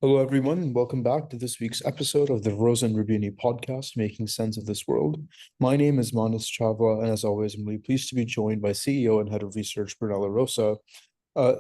Hello, everyone, and welcome back to this week's episode of the Rosa and Rubini podcast, Making Sense of This World. My name is Manas Chava, and as always, I'm really pleased to be joined by CEO and Head of Research, Brunello Rosa.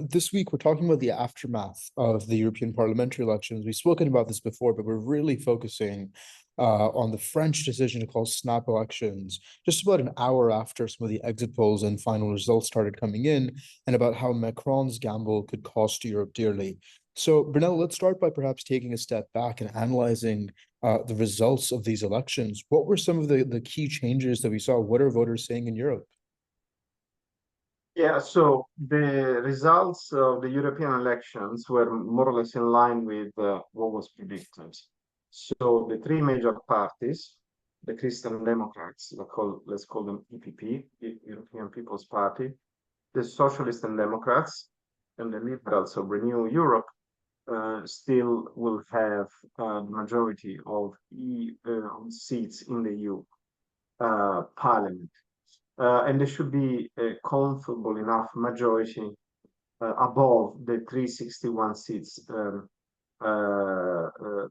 This week, we're talking about the aftermath of the European parliamentary elections. We've spoken about this before, but we're really focusing on the French decision to call snap elections just about an hour after some of the exit polls and final results started coming in, and about how Macron's gamble could cost Europe dearly. So, Brunello, let's start by perhaps taking a step back and analyzing the results of these elections. What were some of the key changes that we saw? What are voters saying in Europe? Yeah, so the results of the European elections were more or less in line with what was predicted. So the three major parties, the Christian Democrats, let's call them EPP, European People's Party, the Socialist and Democrats, and the Liberals of Renew Europe, still will have the majority of seats in the EU Parliament. And there should be a comfortable enough majority above the 361 seats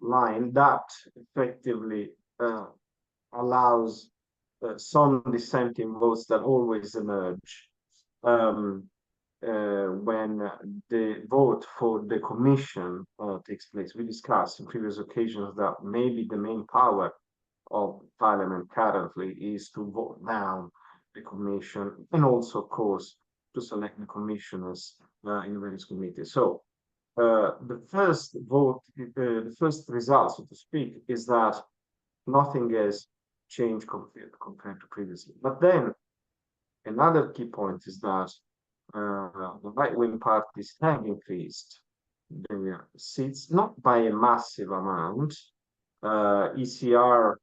line that effectively allows some dissenting votes that always emerge um, when the vote for the commission takes place. We discussed in previous occasions that maybe the main power of parliament currently is to vote down the commission and also, of course, to select the commissioners in the various committees. So the first vote, the first result, so to speak, is that nothing has changed compared to previously. But then another key point is that the right-wing parties have increased their seats, not by a massive amount. ECR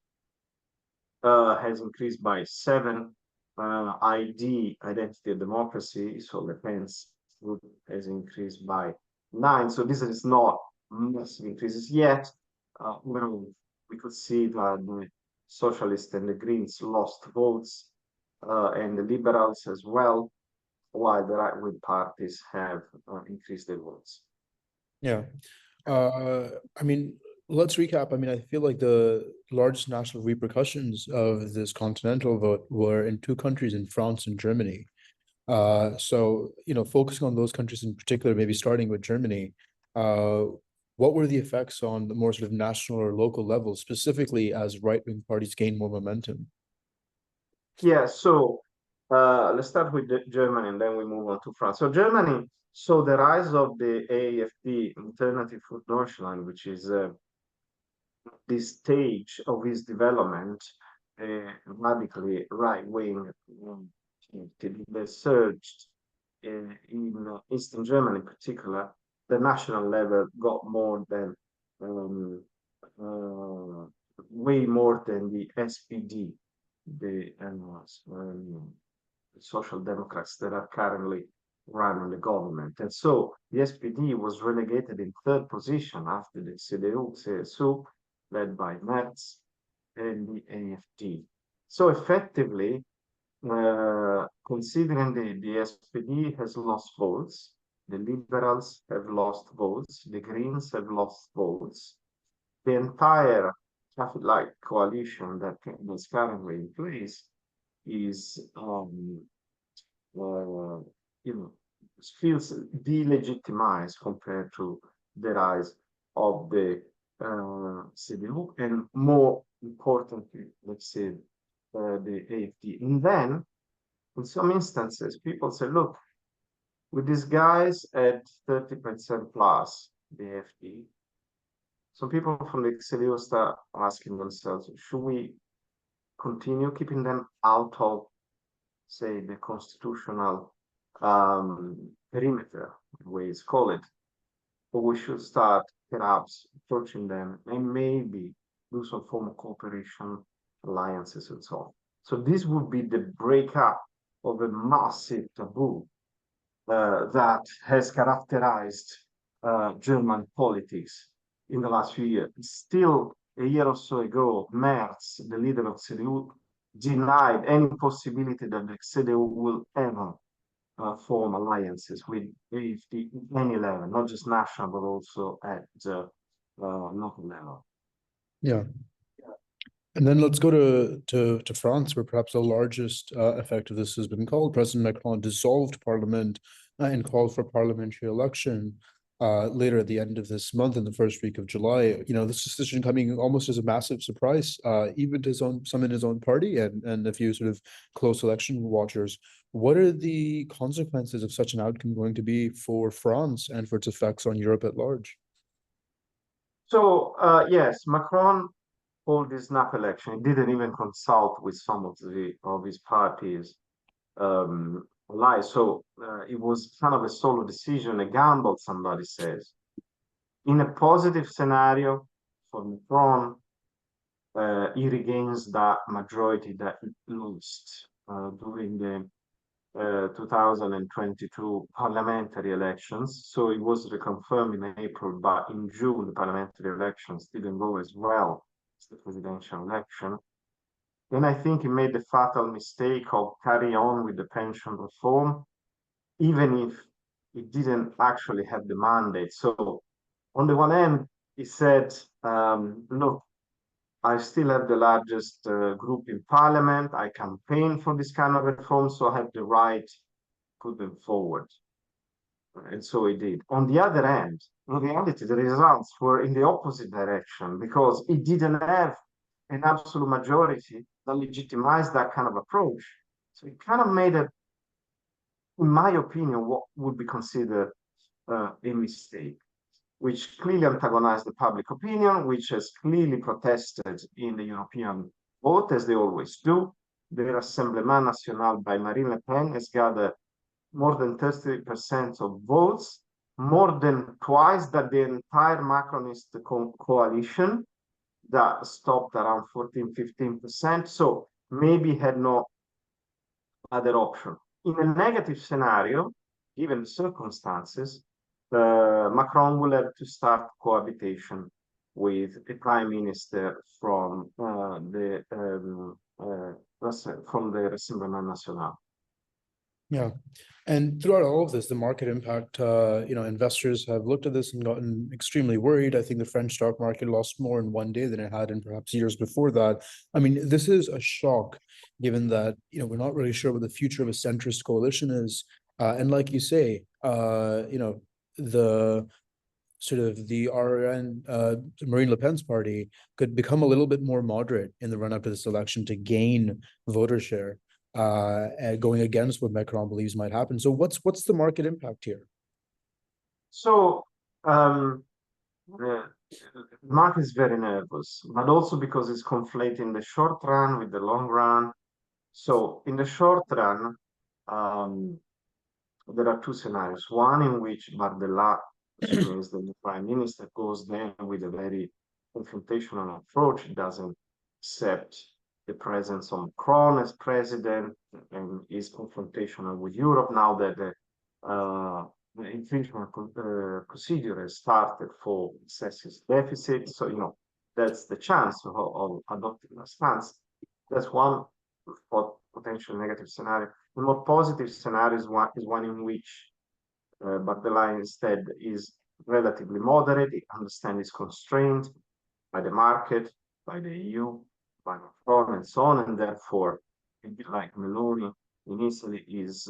has increased by 7. Identity and Democracy, so Le Pen's group has increased by 9. So this is not massive increases yet. Well, we could see that the Socialists and the Greens lost votes, and the Liberals as well, while the right-wing parties have increased their votes. Yeah. I mean, let's recap. I mean, I feel like the largest national repercussions of this continental vote were in two countries, in France and Germany. So, focusing on those countries in particular, maybe starting with Germany, uh, what were the effects on the more sort of national or local level, specifically as right-wing parties gain more momentum? Yeah, so let's start with Germany and then we move on to France. So Germany saw the rise of the AFD, Alternative for Deutschland, which is this stage of his development, radically right-wing, they surged in Eastern Germany in particular. The national level got more than um, uh, way more than the SPD, the Social Democrats that are currently running the government. And so the SPD was relegated in third position after the CDU, CSU, led by Merz and the AFD. So effectively, considering the SPD has lost votes, the Liberals have lost votes, the Greens have lost votes, the entire traffic light coalition that's currently in place is, uh, you know, feels delegitimized compared to the rise of the CDU and more importantly, let's say, the AFD. And then, in some instances, people say, look, with these guys at 30% plus the AFD, some people from the CDU start asking themselves, should we continue keeping them out of, say, the constitutional perimeter, the way it's called, or we should start perhaps approaching them and maybe do some form of cooperation, alliances, and so on. So this would be the breakup of a massive taboo that has characterized German politics in the last few years. Still, a year or so ago, Merz, the leader of CDU, denied any possibility that the CDU will ever form alliances with AfD at any level, not just national, but also at not level. Yeah. And then let's go to France, where perhaps the largest effect of this has been called. President Macron dissolved parliament and called for parliamentary election later at the end of this month in the first week of July. You know, this decision coming almost as a massive surprise, even to some in his own party and a few sort of close election watchers. What are the consequences of such an outcome going to be for France and for its effects on Europe at large? So yes, Macron called this snap election. He didn't even consult with some of his parties allies. So it was kind of a solo decision, a gamble, somebody says. In a positive scenario for Macron, he regains that majority that he lost during the 2022 parliamentary elections. So it was reconfirmed in April, but in June, the parliamentary elections didn't go as well as the presidential election. Then I think he made the fatal mistake of carry on with the pension reform, even if he didn't actually have the mandate. So on the one hand, he said, look, I still have the largest group in parliament. I campaign for this kind of reform, so I have the right to put them forward. And so he did. On the other hand, in reality, the results were in the opposite direction because he didn't have an absolute majority that legitimized that kind of approach. So he kind of made a, in my opinion, what would be considered a mistake, which clearly antagonized the public opinion, which has clearly protested in the European vote, as they always do. The Rassemblement National by Marine Le Pen has gathered more than 30% of votes, more than twice that the entire Macronist coalition that stopped around 14-15%. So maybe had no other option. In a negative scenario, given the circumstances, Macron will have to start cohabitation with a prime minister from the Rassemblement National. Yeah. And throughout all of this, the market impact, investors have looked at this and gotten extremely worried. I think the French stock market lost more in one day than it had in perhaps years before that. I mean, this is a shock, given that, we're not really sure what the future of a centrist coalition is. And like you say, the sort of the RN, Marine Le Pen's party could become a little bit more moderate in the run-up to this election to gain voter share. Going against what Macron believes might happen. So what's the market impact here? So the market is very nervous, but also because it's conflating the short run with the long run. So in the short run, there are two scenarios. One in which Bardella, assuming is the prime minister, goes there with a very confrontational approach, doesn't accept the presence of Macron as president and is confrontational with Europe now that the infringement procedure has started for excessive deficit. So, that's the chance of adopting a stance. That's one potential negative scenario. The more positive scenario is one in which Bardella instead is relatively moderate, he understands his constraint by the market, by the EU, by Macron, and so on, and therefore, a bit like Meloni in Italy, is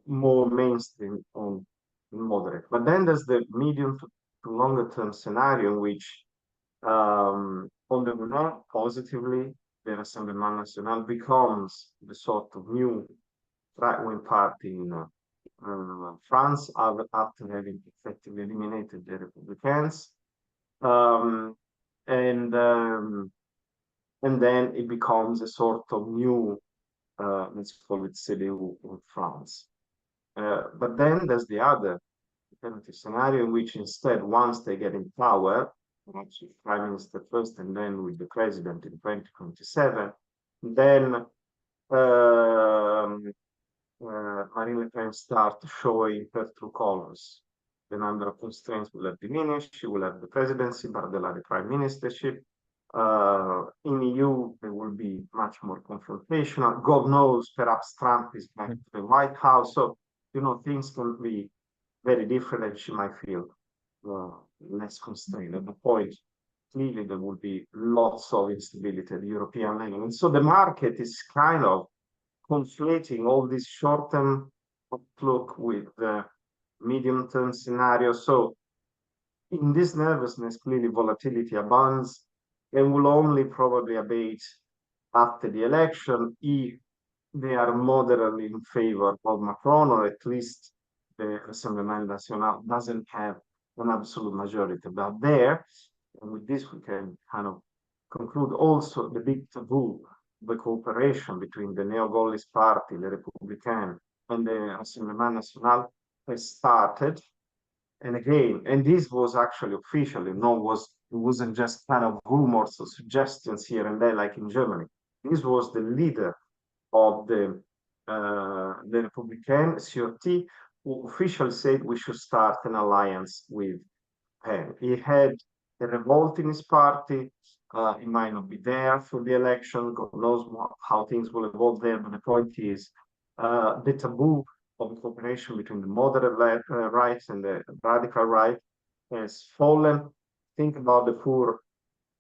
more mainstream on moderate. But then there's the medium to longer term scenario in which, on the one hand, positively, the Rassemblement National becomes the sort of new right-wing party in France after having effectively eliminated the Republicans. And then it becomes a sort of new, let's call it CDU in France. But then there's the other alternative scenario in which instead, once they get in power, perhaps with prime minister first and then with the president in 2027, then Marine Le Pen start showing her true colors. The number of constraints will have diminished. She will have the presidency, Bardella the prime ministership. In EU, there will be much more confrontational. God knows, perhaps Trump is back to the White House. So, things can be very different, and she might feel less constrained. At the point, clearly there will be lots of instability at the European level. And so the market is kind of conflating all this short-term outlook with the medium-term scenario. So in this nervousness, clearly volatility abounds and will only probably abate after the election if they are moderately in favor of Macron, or at least the Rassemblement National doesn't have an absolute majority. But there, and with this we can kind of conclude also the big taboo, the cooperation between the Neo-Gaullist party, the Républicain, and the Rassemblement National has started. And again, and this was actually officially, it wasn't just kind of rumors or suggestions here and there, like in Germany. This was the leader of the Republican, Ciotti, who officially said we should start an alliance with Pen. He had a revolt in his party. He might not be there for the election. God knows how things will evolve there. But the point is, the taboo of cooperation between the moderate right and the radical right has fallen. Think about the poor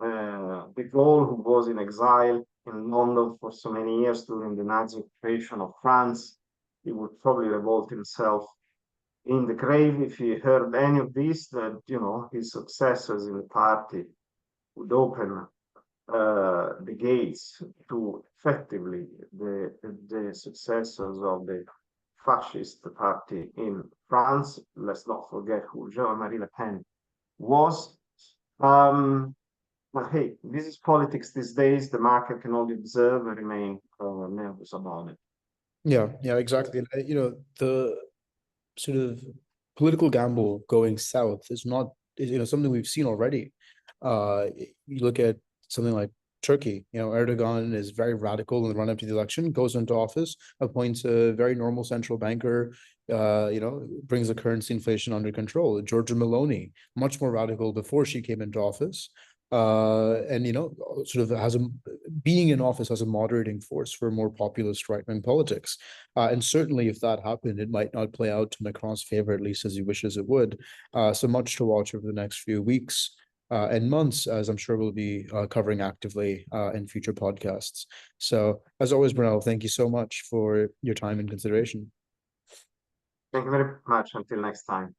de Gaulle, who was in exile in London for so many years during the Nazi occupation of France. He would probably revolt himself in the grave if he heard any of this, that, you know, his successors in the party would open the gates to effectively the successors of the fascist party in France. Let's not forget who Jean-Marie Le Pen was. But hey, this is politics these days. The market can only observe and remain nervous about it. Yeah, exactly. And, the sort of political gamble going south is not, something we've seen already. You look at something like Turkey, Erdogan is very radical in the run up to the election, goes into office, appoints a very normal central banker, brings the currency inflation under control. Giorgia Meloni, much more radical before she came into office. And sort of being in office as a moderating force for more populist right-wing politics. And certainly if that happened, it might not play out to Macron's favor, at least as he wishes it would. So much to watch over the next few weeks and months, as I'm sure we'll be covering actively in future podcasts. So as always, Brunello, thank you so much for your time and consideration. Thank you very much. Until next time.